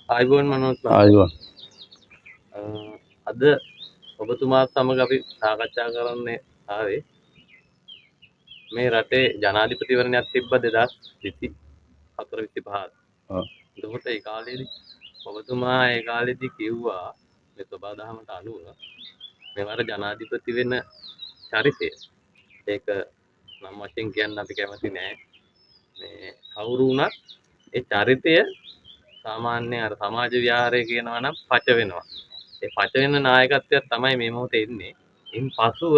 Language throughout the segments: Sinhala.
ආයුබෝවන් මනෝජ් මහතා. ආයුබෝවන්. අද ඔබතුමාත් සමග අපි සාකච්ඡා කරන්න ආවේ මේ රටේ ජනාධිපතිවරණයක් තිබ්බ 2024 25. එතකොට ඒ කාලේදී ඔබතුමා ඒ කාලේදී කිව්වා මේ සබදාමට අනුව මෙවර ජනාධිපති වෙන චරිතය. ඒක නම් වශයෙන් කියන්න අපි කැමති නෑ. මේ කවුරු වුණත් ඒ චරිතය සාමාන්‍ය අර සමාජ විහාරය කියනවා නම් පච වෙනවා. ඒ පච වෙන නායකත්වයක් තමයි මේ මොහොතේ ඉන්නේ. ඉන් පසුව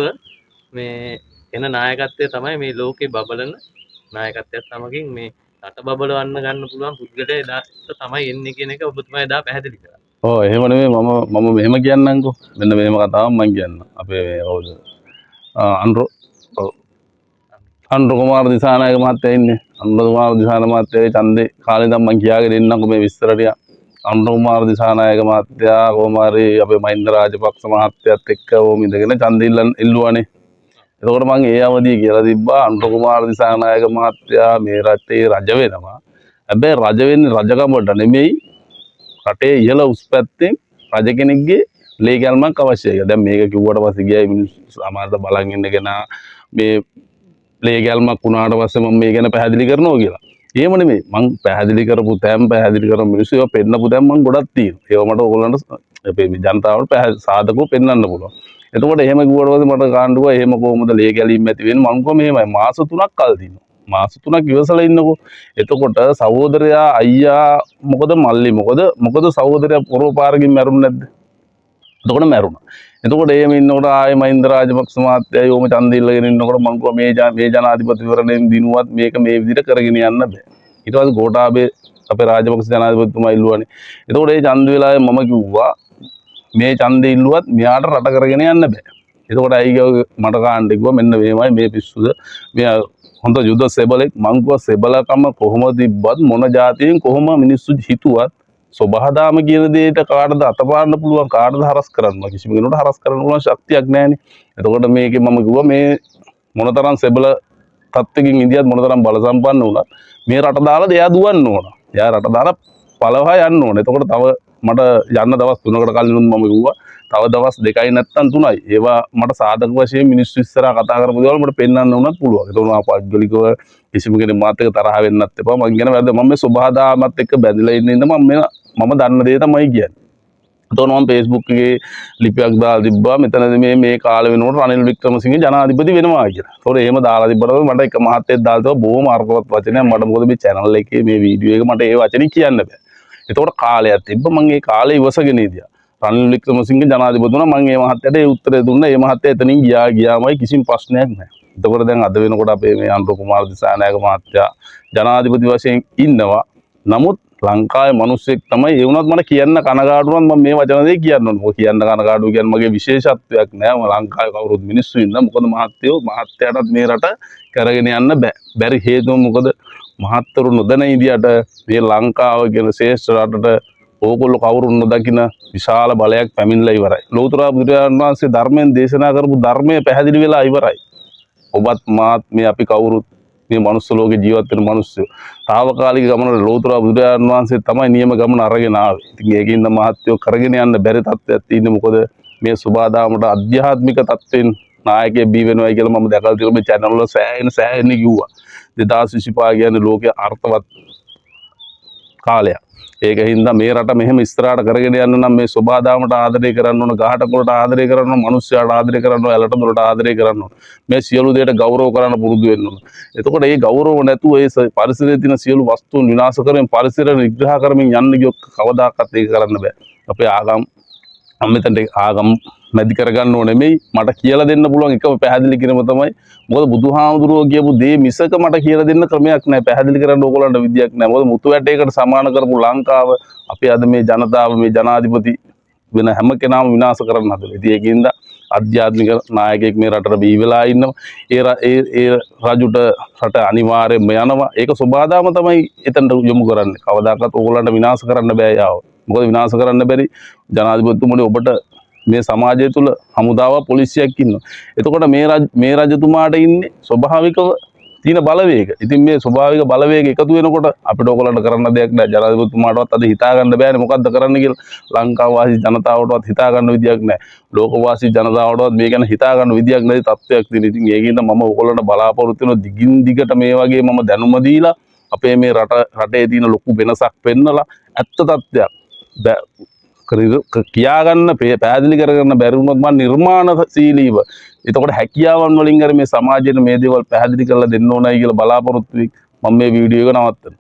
මේ එන නායකත්වය තමයි මේ ලෝකේ බබලන නායකත්වයක් සමගින් මේ රට බබලවන්න ගන්න පුළුවන් පුද්ගලයා එදාට තමයි එන්නේ කියන එක ඔබතුමා එදා පැහැදිලි කරා. ඔව් එහෙම නෙමෙයි මම මෙහෙම කියන්නම්කෝ. මෙන්න මෙහෙම කතාවක් මම කියන්න. අපේ මේ කවුද? අනුර කුමාර දිසානායක මහත්තයා ඉන්නේ. අනුර කුමාර දිසානායක මහත්තයාගේ ඡන්දේ කාලේ ඉඳන් මම කියාගෙන ඉන්නම්කෝ මේ විස්තර ටික. අනුර කුමාර දිසානායක මහත්තයා කොහොමාරි අපේ මහින්ද රාජපක්ෂ මහත්තයත් එක්ක ඕම ඉඳගෙන ඡන්දෙ ඉල්ලුවානේ. එතකොට මම ඒ අවධිය කියලා තිබ්බා අනුර කුමාර දිසානායක මහත්තයා මේ රටේ රජ වෙනවා. හැබැයි රජ වෙන්නේ රජකමට නෙමෙයි රටේ ඉහළ උස් පැත්තෙන් රජ කෙනෙක්ගේ ලේ ගැල්මක් අවශ්‍යයි. දැන් මේක කිව්වට පස්සේ ගියයි මිනිස්සු සමහරට බලන් ඉන්නගෙන මේ ලේ ගැල්මක් වුණාට පස්සේ මම මේ ගැන පැහැදිලි කරනවා කියලා. එහෙම නෙමෙයි. මං පැහැදිලි කරපු තැන් පැහැදිලි කරන මිනිස්සු ඒවා පෙන්නපු තැන් මං ගොඩක් තියෙනවා. ඒවා මට ඕගොල්ලන්ට අපේ ජනතාවට සාධකව පෙන්වන්න පුළුවන්. එතකොට එහෙම කිව්වට පස්සේ මට කාණ්ඩුවා එහෙම කොහොමද ලේ ගැලීම් ඇති වෙන්නේ? මං කිව්වා මෙහෙමයි මාස 3ක් කල් දිනවා. මාස 3ක් ඉවසලා ඉන්නකෝ. එතකොට සහෝදරයා අයියා මොකද මල්ලි මොකද සහෝදරයා පොරපාරකින් මැරුන්නේ නැද්ද? එතකොට මැරුණා. එතකොට එහෙම ඉන්නකොට ආයේ මහින්ද රාජපක්ෂ මහත්තයා යෝම ඡන්දෙ ඉල්ලගෙන ඉන්නකොට මං කිව්වා මේ ජනාධිපතිවරණයෙන් දිනුවත් මේක මේ විදිහට කරගෙන යන්න බෑ. ඊට පස්සේ ගෝඨාභය අපේ රාජපක්ෂ ජනාධිපතිතුමා ඉල්ලුවානේ. එතකොට ඒ ඡන්ද වෙලාවේ මම කිව්වා මේ ඡන්දෙ ඉල්ලුවත් මෙයාට රට කරගෙන යන්න බෑ. එතකොට අයියෝ මට කාණ්ඩ කිව්වා මෙන්න මේමයි මේ පිස්සුද මේ හොඳ යුද සෙබලෙක් මං කිව්වා සෙබලකම කොහොම තිබ්බත් මොන જાතියෙන් කොහොම මිනිස්සු හිතුවත් සබහාදාම කියන දෙයට කාටද අතපාන්න පුළුවන් කාටද හරස් කරන්න කිසිම කෙනෙකුට හරස් කරන්න පුළුවන් ශක්තියක් නැහැනේ. එතකොට මේකේ මම කිව්වා මේ මොනතරම් සෙබල තත්ත්වකින් ඉඳියත් මොනතරම් බල සම්පන්න වුණත් මේ රට දාලා දෙයා දුවන්න ඕන. එයා රට දාලා පළවහා යන්න ඕන. එතකොට තව මට යන්න දවස් 3කට කලින් මම කිව්වා තව දවස් 2යි නැත්තම් 3යි. ඒවා මට සාධක වශයෙන් මිනිස්සු ඉස්සරහා කතා කරපු දේවල් මට පෙන්වන්න උනත් පුළුවන්. ඒතකොට මම පෞද්ගලිකව කිසිම කෙනෙක් මාත් එක්ක තරහ වෙන්නත් එපා. මං කියන වැරද්ද මම මේ සබහාදාමත් එක්ක බැඳලා ඉන්න ඉඳ මම දන්න දේ තමයි කියන්නේ. එතකොට මම Facebook එකේ ලිපියක් දාලා තිබ්බා මෙතනදී මේ කාල වෙනකොට රනිල් වික්‍රමසිංහ ජනාධිපති වෙනවා කියලා. ඒතකොට එහෙම දාලා තිබ්බට මට එක මහත්තයෙක් දාලා තිබ්බා බොහොම අර්ථවත් වචනයක්. මට මොකද මේ channel එකේ මේ වීඩියෝ එක මට ඒ වචනේ කියන්න බෑ. එතකොට කාලයක් තිබ්බ මම ඒ කාලේ ඉවසගෙන ඉදියා. රනිල් වික්‍රමසිංහ ජනාධිපති වුණා මම ඒ මහත්තයාට ඒ උත්තරය දුන්නා. ඒ මහත්තයා එතනින් ගියාමයි කිසිම ප්‍රශ්නයක් නැහැ. එතකොට දැන් අද වෙනකොට අපේ මේ අනුර කුමාර දිසානායක මහත්තයා ජනාධිපති වශයෙන් ඉන්නවා. නමුත් ලංකාවේ මිනිස්සෙක් තමයි ඒ වුණත් මට කියන්න කනගාටුවක් මම මේ වචන දෙක කියන්න ඕනේ. මොකද කියන්න කනගාටුව කියන්නේ මගේ විශේෂත්වයක් නෑ. මම ලංකාවේ කවුරුත් මිනිස්සු ඉන්න. මොකද මහත්තයාටත් මේ රට කරගෙන යන්න බැරි හේතුව මොකද මහත්තරු නොදැන ඉදියට මේ ලංකාව කියන ශ්‍රේෂ්ඨ රටට ඕගොල්ලෝ කවුරුත් නොදකින විශාල බලයක් පැමිණලා ඉවරයි. ලෞතර බුදුරජාණන් වහන්සේ ධර්මයෙන් දේශනා කරපු ධර්මයේ පැහැදිලි වෙලා ඉවරයි. ඔබත් මාත් මේ අපි කවුරුත් මේ මනුස්ස ලෝකේ ජීවත් වෙන මිනිස්සු. తాවකාලික ගමනට ලෞතර බුදුරජාණන් වහන්සේ තමයි නියම ගමන අරගෙන ආවේ. ඉතින් ඒකින්ද මහත්යෝ කරගෙන යන්න බැරි තත්ත්වයක් තියෙන්නේ. මොකද මේ සුබාදාමට අධ්‍යාත්මික තත්ත්වෙන් නායකයෙක් බී වෙනවයි කියලා මම දැකලා තියෙනවා. මේ channel වල සෑහෙන කිව්වා. 2025 කියන්නේ ලෝකයේ අර්ථවත් කාලයක්. ඒක හින්දා මේ රට මෙහෙම ඉස්සරහට කරගෙන යන්න නම් මේ සබහාදාමට ආදරය කරන්න ඕන, ගහට කොළට ආදරය කරන්න ඕන, මිනිස්සුන්ට ආදරය කරන්න ඕන, ඇලට දොරට ආදරය කරන්න ඕන. මේ සියලු දේට ගෞරව කරන්න පුරුදු වෙන්න ඕන. එතකොට මේ ගෞරව නැතුව ඒ පරිසරයේ තියෙන සියලු වස්තුන් විනාශ කරමින් පරිසරය නිග්‍රහ කරමින් යන්න ගියොත් කවදාකවත් ඒක කරන්න බෑ. අපේ මෙතනට ආගම් මැදි කරගන්න ඕනේ නෙමෙයි මට කියලා දෙන්න පුළුවන් එකම පැහැදිලි කිරීම තමයි මොකද බුදුහාමුදුරුවෝ කියපු දේ මිසක මට කියලා දෙන්න ක්‍රමයක් නැහැ පැහැදිලි කරන්න ඕගොල්ලන්ට විදියක් නැහැ මොකද මුතු වැටේකට සමාන කරපු ලංකාව අපි අද මේ ජනතාව මේ ජනාධිපති වෙන හැම කෙනාම විනාශ කරන්න හදලා. ඉතින් ඒකින්ද ආධ්‍යාත්මික නායකයෙක් මේ රටට බිහි වෙලා ඉන්නවා. ඒ රජුට රට අනිවාර්යයෙන්ම යනවා. ඒක සබාදාම තමයි එතනට යොමු කරන්නේ. කවදාකවත් ඕගොල්ලන්ට විනාශ කරන්න බෑ යාව. මොකද විනාශ කරන්න බැරි ජනාධිපතිතුමනි ඔබට මේ සමාජය තුළ හමුදාවක් පොලිසියක් ඉන්නවා. එතකොට මේ රජතුමාට ඉන්නේ ස්වභාවිකව තියෙන බලවේග. ඉතින් මේ ස්වභාවික බලවේග එකතු වෙනකොට අපිට ඕගොල්ලන්ට කරන්න දෙයක් නැහැ. ජනාධිපතිතුමාටවත් අද හිතා ගන්න බෑනේ මොකද්ද කරන්න කියලා. ලංකාව වාසී ජනතාවටවත් හිතා ගන්න විදියක් නැහැ. ලෝක වාසී ජනතාවටවත් මේ ගැන හිතා ගන්න විදියක් නැති තත්ත්වයක් තියෙන. ඉතින් ඒකින්ද මම ඕගොල්ලන්ට බලාපොරොත්තු වෙන දිගින් දිගට මේ වගේ මම දැනුම දීලා අපේ මේ රටේ තියෙන ලොකු වෙනසක් පෙන්නලා ඇත්ත තත්ත්වයක් කියාගන්න පැහැදිලි කරගන්න බැරි වුණොත් මම නිර්මාණශීලීව එතකොට හැකියාවන් වලින් අර මේ සමාජයට මේ දේවල් පැහැදිලි කරලා දෙන්න ඕනයි කියලා බලාපොරොත්තු වෙයි මම මේ වීඩියෝ එක නවත්තනවා